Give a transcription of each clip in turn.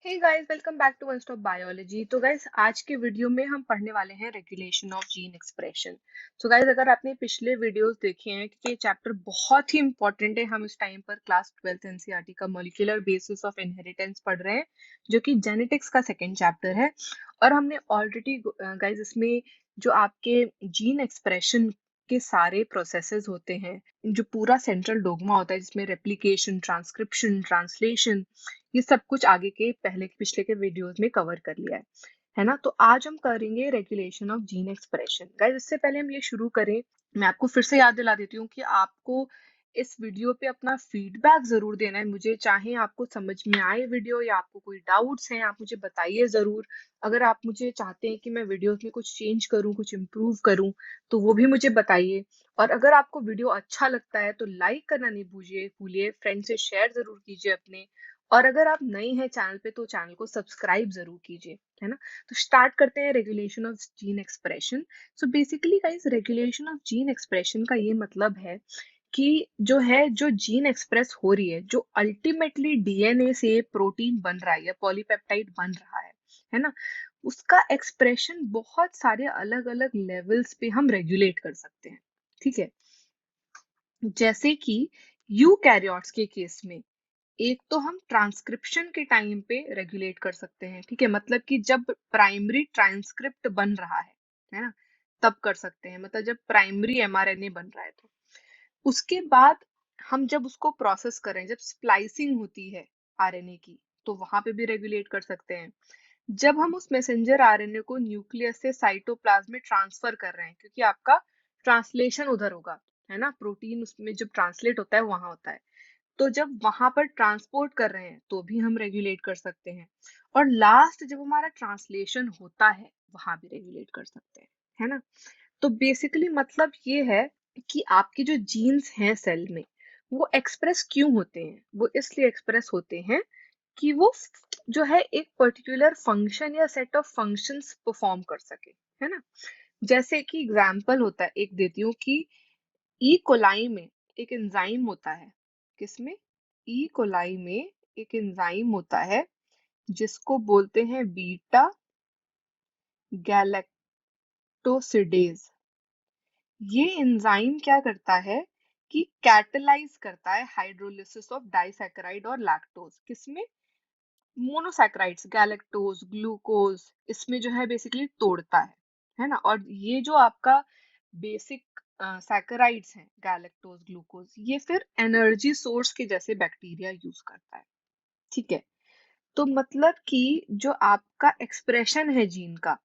Hey guys, welcome back to one stop biology. तो guys, आज के वीडियो में हम पढ़ने वाले हैं रेगुलेशन ऑफ जीन एक्सप्रेशन। तो गाइस, अगर आपने पिछले वीडियोस देखे हैं क्योंकि ये चैप्टर बहुत ही इंपॉर्टेंट है, हम इस टाइम पर क्लास 12th एनसीईआरटी का मॉलिक्यूलर बेसिस ऑफ इनहेरिटेंस पढ़ रहे हैं, जो कि जेनेटिक्स का सेकेंड चैप्टर है। और हमने ऑलरेडी गाइस इसमें जो आपके जीन एक्सप्रेशन के सारे प्रोसेसेस होते हैं, जो पूरा सेंट्रल डोग्मा होता है जिसमें रेप्लिकेशन, ट्रांसक्रिप्शन, ट्रांसलेशन, ये सब कुछ आगे के पहले पिछले के वीडियोस में कवर कर लिया है ना। तो आज हम करेंगे regulation of gene expression. Guys, इससे पहले हम ये शुरू करें, मैं आपको फिर से याद दिला देती हूँ कि आपको इस वीडियो पे अपना फीडबैक जरूर देना है मुझे, चाहे आपको समझ में आए वीडियो या आपको कोई डाउट्स हैं आप मुझे बताइए जरूर। अगर आप मुझे चाहते हैं कि मैं वीडियोस में कुछ चेंज करूँ, कुछ इम्प्रूव करूँ, तो वो भी मुझे बताइए। और अगर आपको वीडियो अच्छा लगता है तो लाइक करना नहीं भूलिए, फ्रेंड से शेयर जरूर कीजिए अपने। और अगर आप नए हैं चैनल पे तो चैनल को सब्सक्राइब जरूर कीजिए, है ना। तो स्टार्ट करते हैं regulation of gene expression. So basically guys, regulation of gene expression का ये मतलब है कि जो जीन एक्सप्रेस हो रही है, जो अल्टीमेटली डीएनए से प्रोटीन बन रहा है या पॉलीपेप्टाइड बन रहा है ना, उसका एक्सप्रेशन बहुत सारे अलग अलग लेवल्स पे हम रेगुलेट कर सकते हैं। ठीक है, जैसे कि यूकैरियोट्स के केस में एक तो हम ट्रांसक्रिप्शन के टाइम पे रेगुलेट कर सकते हैं। ठीक है, मतलब कि जब प्राइमरी ट्रांसक्रिप्ट बन रहा है ना, तब कर सकते हैं, मतलब जब प्राइमरी एमआरएनए बन रहा है तो। उसके बाद हम जब उसको प्रोसेस करें, जब स्प्लाइसिंग होती है आरएनए की, तो वहां पे भी रेगुलेट कर सकते हैं। जब हम उस मैसेंजर आरएनए को न्यूक्लियस से साइटोप्लाज्म में ट्रांसफर कर रहे हैं, क्योंकि आपका ट्रांसलेशन उधर होगा, है ना, प्रोटीन उसमें जब ट्रांसलेट होता है वहां होता है, तो जब वहां पर ट्रांसपोर्ट कर रहे हैं तो भी हम रेगुलेट कर सकते हैं। और लास्ट जब हमारा ट्रांसलेशन होता है वहां भी रेगुलेट कर सकते हैं, है ना। तो बेसिकली मतलब ये है कि आपके जो जीन्स हैं सेल में, वो एक्सप्रेस क्यों होते हैं, वो इसलिए एक्सप्रेस होते हैं कि वो जो है एक पर्टिकुलर फंक्शन या सेट ऑफ फंक्शंस परफॉर्म कर सके, है ना। जैसे कि एग्जांपल होता है, एक देती हूँ कि ई कोलाई में एक एंजाइम होता है। किसमें? ई कोलाई में एक एंजाइम होता है जिसको बोलते हैं बीटा गैलेक्टोसिडेज। ये एंजाइम क्या करता है कि कैटलाइज करता है हाइड्रोलिसिस ऑफ डाइसैकेराइड और लैक्टोज। किसमें? मोनोसैकेराइड्स, गैलेक्टोज, ग्लूकोज, इसमें जो है बेसिकली तोड़ता है ना। और ये जो आपका बेसिक सैकेराइड्स हैं, गैलेक्टोज, ग्लूकोज, ये फिर एनर्जी सोर्स के जैसे बैक्टीरिया यूज करता है। ठीक है, तो मतलब कि जो आपका एक्सप्रेशन है जीन का,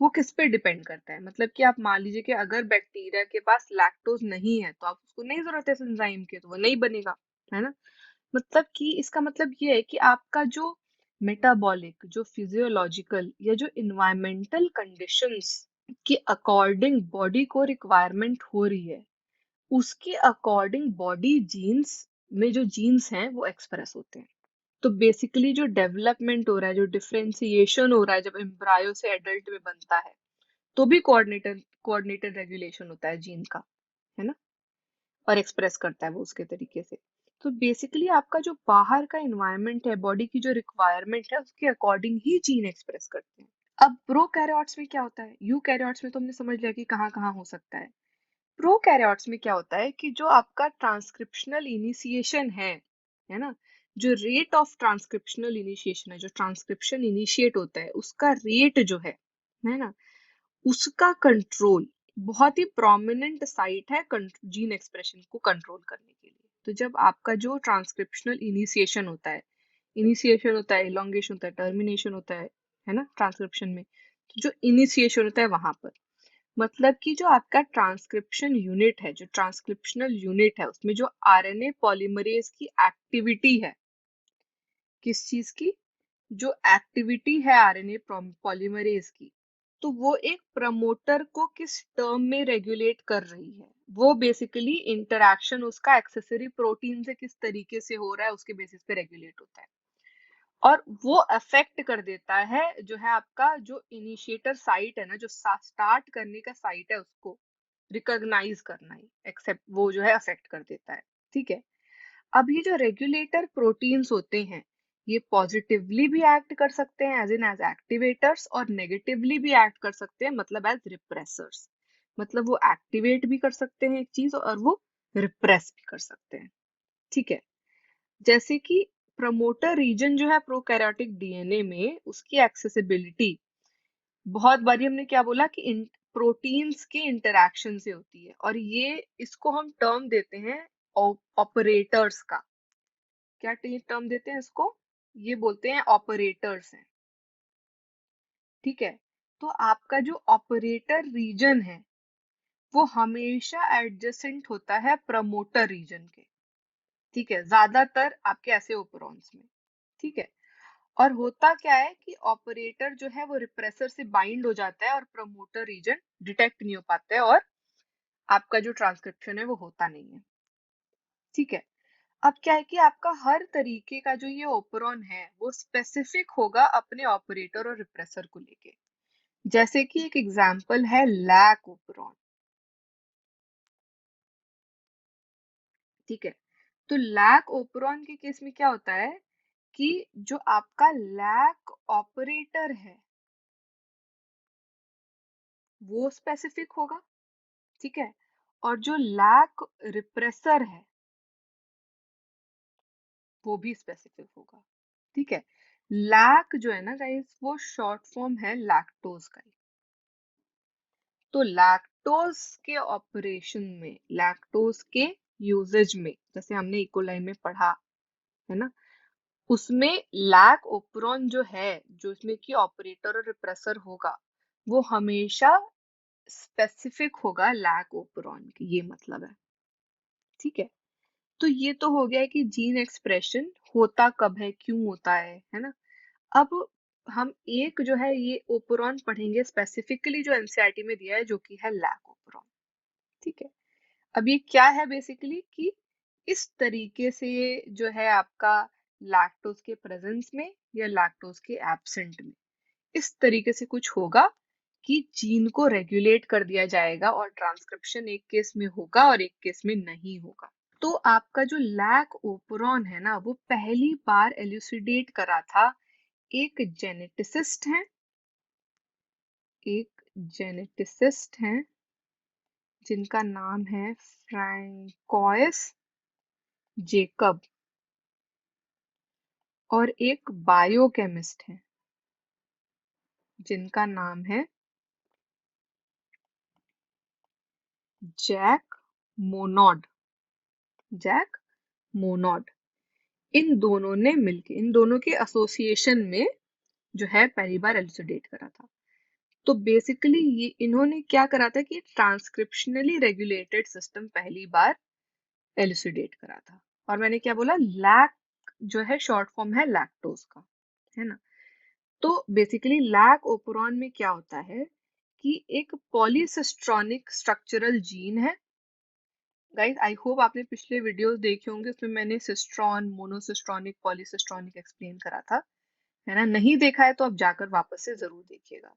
वो किस पे डिपेंड करता है। मतलब कि आप मान लीजिए कि अगर बैक्टीरिया के पास लैक्टोज नहीं है तो आप उसको नहीं जरूरत है इस एंजाइम की, तो वो नहीं बनेगा, है ना। मतलब कि इसका मतलब ये है कि आपका जो मेटाबॉलिक, जो फिजियोलॉजिकल या जो इन्वायरमेंटल कंडीशंस के अकॉर्डिंग बॉडी को रिक्वायरमेंट हो रही है, उसके अकॉर्डिंग बॉडी जीन्स में जो जीन्स हैं वो एक्सप्रेस होते हैं। तो बेसिकली जो डेवलपमेंट हो रहा है, जो डिफरेंशिएशन हो रहा है, जब एम्ब्रायो से एडल्ट में बनता है, तो भी कोऑर्डिनेटेड रेगुलेशन होता है जीन का, है ना। और एक्सप्रेस करता है वो उसके तरीके से। तो बेसिकली आपका जो बाहर का इन्वायरमेंट है, बॉडी की जो रिक्वायरमेंट है, उसके अकॉर्डिंग ही जीन एक्सप्रेस करते हैं। अब प्रोकैरियोट्स में क्या होता है, यूकैरियोट्स में तो हमने समझ लिया कि कहाँ कहाँ हो सकता है। प्रोकैरियोट्स में क्या होता है कि जो आपका ट्रांसक्रिप्शनल इनिशिएशन है ना, जो रेट ऑफ ट्रांसक्रिप्शनल इनिशिएशन है, जो ट्रांसक्रिप्शन इनिशिएट होता है उसका रेट जो है ना, उसका कंट्रोल बहुत ही प्रोमिनेंट साइट है जीन एक्सप्रेशन को कंट्रोल करने के लिए। तो जब आपका जो ट्रांसक्रिप्शनल इनिशिएशन होता है, इलोंगेशन होता है, टर्मिनेशन होता है ना, ट्रांसक्रिप्शन में, तो जो इनिशिएशन होता है वहां पर, मतलब कि जो आपका ट्रांसक्रिप्शन यूनिट है, जो ट्रांसक्रिप्शनल यूनिट है, उसमें जो आरएनए पॉलीमरेज की एक्टिविटी है, किस चीज की? जो एक्टिविटी है आरएनए पॉलीमरेज की, तो वो एक प्रमोटर को किस टर्म में रेगुलेट कर रही है, वो बेसिकली इंटरैक्शन उसका एक्सेसरी प्रोटीन से किस तरीके से हो रहा है उसके बेसिस पे रेगुलेट होता है। और वो अफेक्ट कर देता है जो है आपका जो इनिशिएटर साइट है ना, जो स्टार्ट करने का साइट है, उसको रिकॉग्नाइज करना ही एक्सेप्ट वो जो है अफेक्ट कर देता है। ठीक है, अब ये जो रेगुलेटर प्रोटीन्स होते हैं, ये पॉजिटिवली भी एक्ट कर सकते हैं एज इन एज एक्टिवेटर्स, और नेगेटिवली भी एक्ट कर सकते हैं मतलब एज रिप्रेसर्स। मतलब वो एक्टिवेट भी कर सकते हैं एक चीज और वो रिप्रेस भी कर सकते हैं। ठीक है, जैसे कि प्रमोटर रीजन जो है प्रोकैरियोटिक डीएनए में, उसकी एक्सेसिबिलिटी बहुत बारी हमने क्या बोला कि प्रोटीन्स के इंटरैक्शन से होती है, और ये इसको हम टर्म देते हैं ऑपरेटर्स का। क्या टर्म देते हैं इसको? ये बोलते हैं ऑपरेटर्स हैं। ठीक है, तो आपका जो ऑपरेटर रीजन है वो हमेशा एडजेसेंट होता है प्रमोटर रीजन के। ठीक है, ज्यादातर आपके ऐसे ओपरॉन्स में। ठीक है, और होता क्या है कि ऑपरेटर जो है वो रिप्रेसर से बाइंड हो जाता है और प्रमोटर रीजन डिटेक्ट नहीं हो पाता है, और आपका जो ट्रांसक्रिप्शन है वो होता नहीं है। ठीक है, अब क्या है कि आपका हर तरीके का जो ये ओपरॉन है वो स्पेसिफिक होगा अपने ऑपरेटर और रिप्रेसर को लेके। जैसे कि एक एग्जांपल है लैक ओपरॉन। ठीक है, तो लैक ओपरॉन के केस में क्या होता है कि जो आपका लैक ऑपरेटर है वो स्पेसिफिक होगा। ठीक है, और जो लैक रिप्रेसर है वो भी स्पेसिफिक होगा। ठीक है, लैक जो है ना गाइस वो शॉर्ट फॉर्म है लैक्टोज का ही। तो लैक्टोज के ऑपरेशन में, लैक्टोज के यूजेज में, जैसे हमने इकोलाई में पढ़ा है ना, उसमें लैक ओपरॉन जो है, जो इसमें की ऑपरेटर और रिप्रेसर होगा, वो हमेशा स्पेसिफिक होगा लैक ओपरॉन की, ये मतलब है। ठीक है, तो ये तो हो गया है कि जीन एक्सप्रेशन होता कब है, क्यों होता है ना। अब हम एक जो है ये ओपरॉन पढ़ेंगे स्पेसिफिकली जो एनसीईआरटी में दिया है, जो कि है लैक ओपरॉन। ठीक है, अब ये क्या है बेसिकली कि इस तरीके से जो है आपका लैक्टोज के प्रेजेंस में या लैक्टोज के एब्सेंट में इस तरीके से कुछ होगा कि जीन को रेगुलेट कर दिया जाएगा और ट्रांसक्रिप्शन एक केस में होगा और एक केस में नहीं होगा। तो आपका जो लैक ओपरॉन है ना वो पहली बार एल्यूसिडेट करा था एक जेनेटिसिस्ट हैं, एक जेनेटिसिस्ट हैं जिनका नाम है फ्रैंकोइस जेकब, और एक बायोकेमिस्ट है जिनका नाम है जैक मोनोड, जैक मोनोड। इन दोनों ने मिलके, इन दोनों के एसोसिएशन में जो है पहली बार एल्यूसिडेट करा था। तो बेसिकली ये इन्होंने क्या करा था कि ट्रांसक्रिप्शनली रेगुलेटेड सिस्टम पहली बार एल्यूसिडेट करा था। और मैंने क्या बोला, लैक जो है शॉर्ट फॉर्म है लैक्टोज का, है ना। तो बेसिकली लैक ओपरॉन में क्या होता है कि एक पॉलीसिस्ट्रॉनिक स्ट्रक्चरल जीन है। गाइस आई होप आपने पिछले वीडियोस देखे होंगे, उसमें मैंने सिस्ट्रॉन, मोनोसिस्ट्रॉनिक, पॉलीसिस्ट्रॉनिक एक्सप्लेन करा था, है ना। नहीं देखा है तो आप जाकर वापस से जरूर देखिएगा।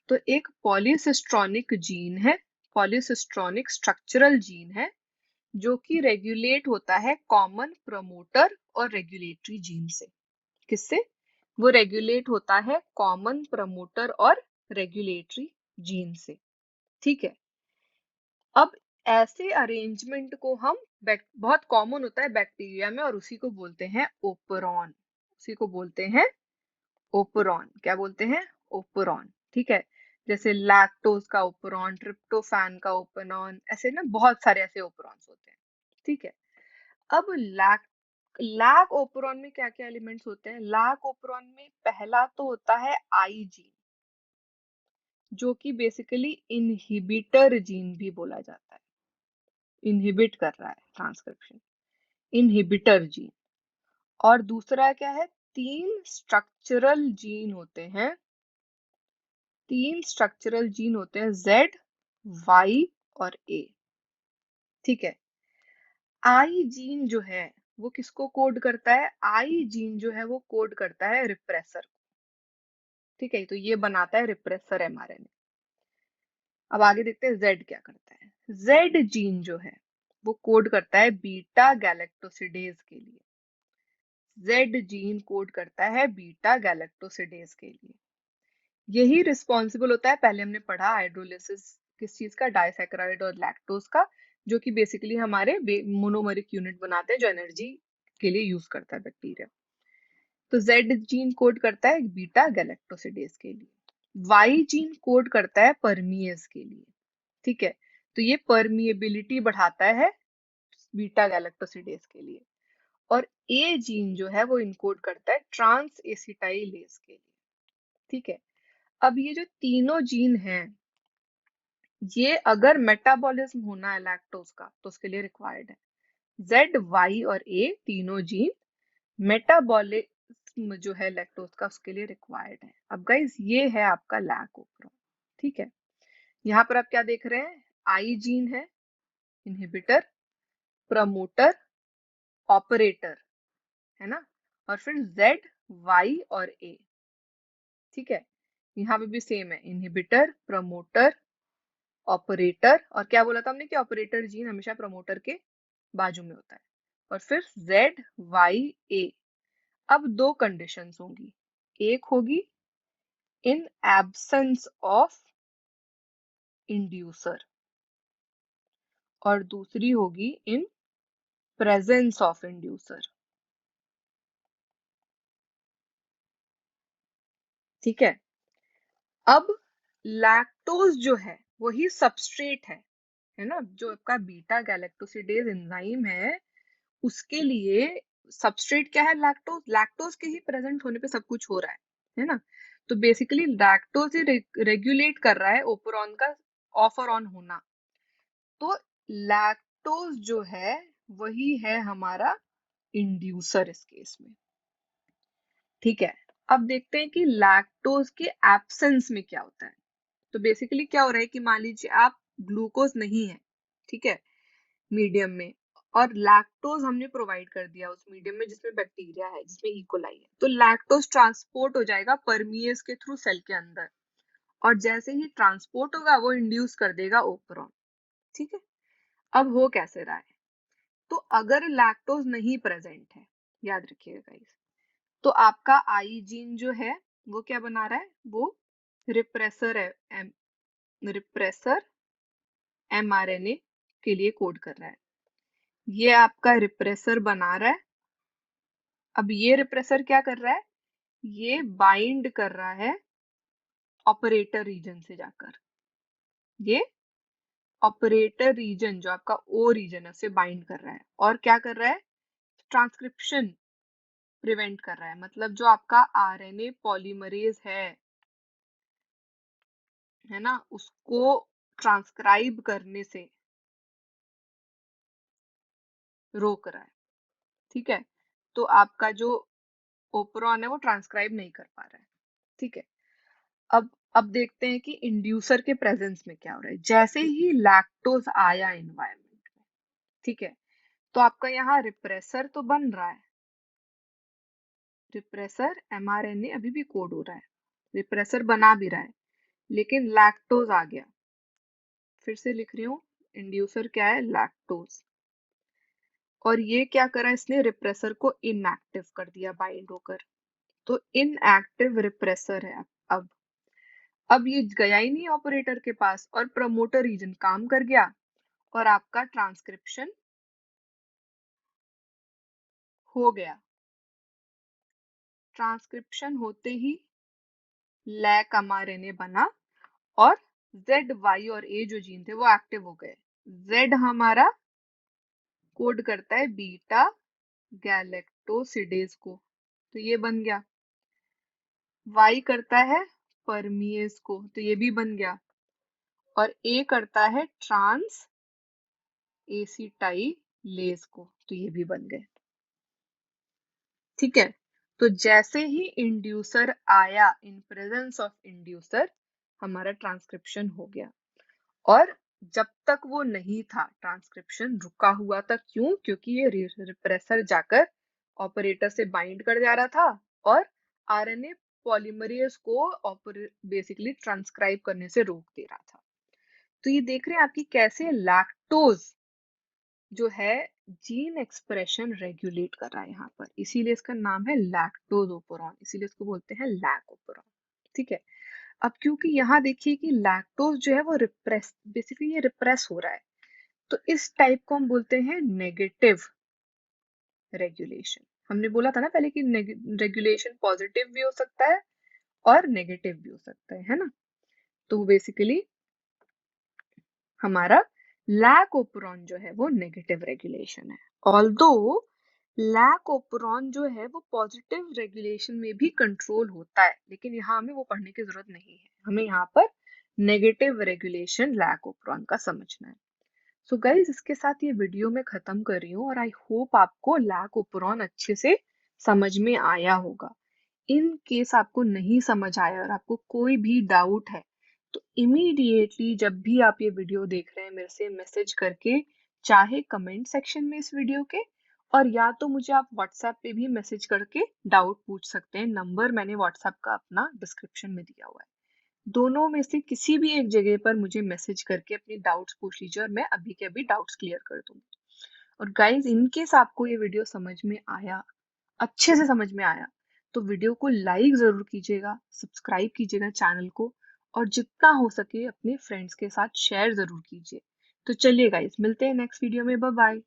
तो एक पॉलीसिस्ट्रॉनिक जीन है, पॉलीसिस्ट्रॉनिक स्ट्रक्चरल जीन है, जो कि रेगुलेट होता है कॉमन प्रमोटर और रेगुलेटरी जीन से। किससे? वो रेगुलेट होता है कॉमन प्रमोटर और रेगुलेटरी जीन से। ठीक है, अब ऐसे अरेंजमेंट को हम बहुत कॉमन होता है बैक्टीरिया में, और उसी को बोलते हैं ओपरॉन। उसी को बोलते हैं ओपरॉन। क्या बोलते हैं? ओपरॉन। ठीक है, जैसे लैक्टोज का ओपरॉन, ट्रिप्टोफैन का ओपरॉन, ऐसे ना बहुत सारे ऐसे ओपरॉन्स होते हैं। ठीक है, अब लैक ओपरॉन में क्या क्या एलिमेंट्स होते हैं? लैक ओपरॉन में पहला तो होता है आई जीन, जो कि बेसिकली इनहिबिटर जीन भी बोला जाता है। इनहिबिट कर रहा है ट्रांसक्रिप्शन, इनहिबिटर जीन। और दूसरा क्या है? तीन स्ट्रक्चरल जीन होते हैं, तीन स्ट्रक्चरल जीन होते हैं, जेड, वाई और ए। ठीक है, आई जीन जो है वो किसको कोड करता है? आई जीन जो है वो कोड करता है रिप्रेसर। ठीक है, तो ये बनाता है रिप्रेसर एमआरएनए। अब आगे देखते हैं जेड क्या करता है। जेड जीन जो है वो कोड करता है बीटा गैलेक्टोसिडेज के लिए। जेड जीन कोड करता है बीटा गैलेक्टोसिडेज के लिए। यही रिस्पॉन्सिबल होता है, पहले हमने पढ़ा हाइड्रोलिसिस किस चीज का, डाइसैकेराइड और लैक्टोज का, जो कि बेसिकली हमारे मोनोमरिक यूनिट बनाते हैं जो एनर्जी के लिए यूज करता है बैक्टीरिया। तो जेड जीन कोड करता है बीटा गैलेक्टोसिडेज के लिए। वाई जीन कोड करता है परमीएज के लिए। ठीक है, तो ये परमिएबिलिटी बढ़ाता है बीटा गैलेक्टोसिडेज के लिए। और ए जीन जो है वो इनकोड करता है ट्रांस एसिटाइलेज के लिए। ठीक है, अब ये जो तीनों जीन हैं, ये अगर मेटाबॉलिज्म होना है लैक्टोज का तो उसके लिए रिक्वायर्ड है। जेड वाई और ए तीनों जीन मेटाबॉलिज्म जो है लैक्टोज का उसके लिए रिक्वायर्ड है। अब गाइस ये है आपका लैक ओपरॉन। ठीक है, यहाँ पर आप क्या देख रहे हैं, आई जीन है इनहिबिटर, प्रमोटर, ऑपरेटर, है ना, और फिर जेड वाई और ए। ठीक है, यहाँ पे भी सेम है, इनहिबिटर, प्रमोटर, ऑपरेटर, और क्या बोला था हमने कि ऑपरेटर जीन हमेशा प्रमोटर के बाजू में होता है, और फिर जेड वाई ए। अब दो कंडीशंस होंगी, एक होगी इन एब्सेंस ऑफ इंड्यूसर और दूसरी होगी इन प्रेजेंस ऑफ इंड्यूसर। ठीक है, अब लैक्टोज जो है वही सबस्ट्रेट है ना, जो आपका बीटा गैलेक्टोसिडेज एंजाइम है उसके लिए सबस्ट्रेट क्या है, लैक्टोज। लैक्टोज के ही प्रेजेंट होने पे सब कुछ हो रहा है ना। तो बेसिकली लैक्टोज ही रेगुलेट कर रहा है ओपरॉन का ऑफ और ऑन होना। तो लैक्टोज जो है वही है हमारा इंड्यूसर इस केस में। ठीक है, अब देखते हैं कि लैक्टोज के एब्सेंस में क्या होता है। तो बेसिकली क्या हो रहा है कि मान लीजिए आप ग्लूकोज नहीं है, ठीक है, मीडियम में, और लैक्टोज हमने प्रोवाइड कर दिया उस मीडियम में जिसमें बैक्टीरिया है, जिसमें इकोलाई है, तो लैक्टोज ट्रांसपोर्ट हो जाएगा परमिएज के थ्रू सेल के अंदर, और जैसे ही ट्रांसपोर्ट होगा वो इंड्यूस कर देगा ओपरॉन। ठीक है, अब हो कैसे रहा है, तो अगर लैक्टोज नहीं प्रेजेंट है, याद रखिएगा गाइस, तो आपका आई जीन जो है वो क्या बना रहा है, वो रिप्रेसर है, रिप्रेसर एमआरएनए के लिए कोड कर रहा है। ये आपका रिप्रेसर बना रहा है। अब ये रिप्रेसर क्या कर रहा है, ये बाइंड कर रहा है ऑपरेटर रीजन से जाकर, ये ऑपरेटर रीजन जो आपका ओ रीजन है उसे बाइंड कर रहा है, और क्या कर रहा है, ट्रांसक्रिप्शन प्रिवेंट कर रहा है। मतलब जो आपका आरएनए पॉलीमरेज है ना, उसको ट्रांसक्राइब करने से रोक रहा है। ठीक है, तो आपका जो ओपरॉन है वो ट्रांसक्राइब नहीं कर पा रहा है। ठीक है, अब देखते हैं कि इंड्यूसर के प्रेजेंस में क्या हो रहा है। जैसे ही लैक्टोज आया एनवायरनमेंट में, ठीक है, तो आपका यहाँ रिप्रेसर तो बन रहा है, रिप्रेसर एमआरएनए अभी भी कोड हो रहा है, रिप्रेसर बना भी रहा है, लेकिन लैक्टोज आ गया। फिर से लिख रही हूँ, इंड्यूसर क्या है, लैक्टोज, और ये क्या करा इसने, रिप्रेसर को इनएक्टिव कर दिया बाइंड होकर। तो इनएक्टिव रिप्रेसर है अब ये गया ही नहीं ऑपरेटर के पास, और प्रमोटर रीजन काम कर गया, और आपका ट्रांसक्रिप्शन हो गया। ट्रांसक्रिप्शन होते ही लैक एमआरएनए बना, और जेड वाई और ए जो जीन थे वो एक्टिव हो गए। जेड हमारा कोड करता है बीटा गैलेक्टोसिडेज को, तो ये बन गया। वाई करता है परमीएज को, तो ये भी बन गया, और ए करता है ट्रांस एसिटाइलेज को, तो ये भी बन गए। ठीक है, तो जैसे ही इंड्यूसर आया, इन प्रेजेंस ऑफ इंड्यूसर हमारा ट्रांसक्रिप्शन हो गया। और जब तक वो नहीं था, ट्रांसक्रिप्शन रुका हुआ था, क्यों, क्योंकि ये रिप्रेसर जाकर ऑपरेटर से बाइंड कर जा रहा था, और आरएनए पॉलीमरेज को बेसिकली ट्रांसक्राइब करने से रोक दे रहा था। तो ये देख रहे हैं आपकी कैसे लैक्टोज जो है जीन एक्सप्रेशन रेगुलेट कर रहा है यहाँ पर, इसीलिए इसका नाम है लैक्टोज, इसीलिए इसको बोलते हैं लैक। ठीक है। अब क्योंकि यहाँ देखिए कि लैक्टोज जो है वो रिप्रेस, बेसिकली ये रिप्रेस हो रहा है, तो इस टाइप को हम बोलते हैं नेगेटिव रेगुलेशन। हमने बोला था ना पहले कि रेगुलेशन पॉजिटिव भी हो सकता है और नेगेटिव भी हो सकता है ना। तो बेसिकली हमारा लैक ओपरॉन जो है वो नेगेटिव रेगुलेशन है। ऑल्दो लैक ओपरॉन जो है वो पॉजिटिव रेगुलेशन में भी कंट्रोल होता है, लेकिन यहाँ हमें वो पढ़ने की जरूरत नहीं है, हमें यहाँ पर नेगेटिव रेगुलेशन लैक ओपरॉन का समझना है। सो गाइज इसके साथ ये वीडियो मैं खत्म कर रही हूँ और आई होप आपको लैक ओपरॉन अच्छे से समझ में आया होगा। इन केस आपको नहीं समझ आया और आपको कोई भी डाउट है तो इमीडिएटली जब भी आप ये वीडियो देख रहे हैं मेरे से मैसेज करके, चाहे कमेंट सेक्शन में इस वीडियो के, और या तो मुझे आप व्हाट्सएप पे भी मैसेज करके डाउट पूछ सकते हैं। नंबर मैंने व्हाट्सएप का अपना डिस्क्रिप्शन में दिया हुआ है। दोनों में से किसी भी एक जगह पर मुझे मैसेज करके अपनी डाउट्स पूछ लीजिए और मैं अभी के अभी डाउट्स क्लियर कर दूंगी। और गाइज इनकेस आपको ये वीडियो समझ में आया, अच्छे से समझ में आया, तो वीडियो को लाइक जरूर कीजिएगा, सब्सक्राइब कीजिएगा चैनल को, और जितना हो सके अपने फ्रेंड्स के साथ शेयर जरूर कीजिए। तो चलिए गाइज मिलते हैं नेक्स्ट वीडियो में, बाय बाय।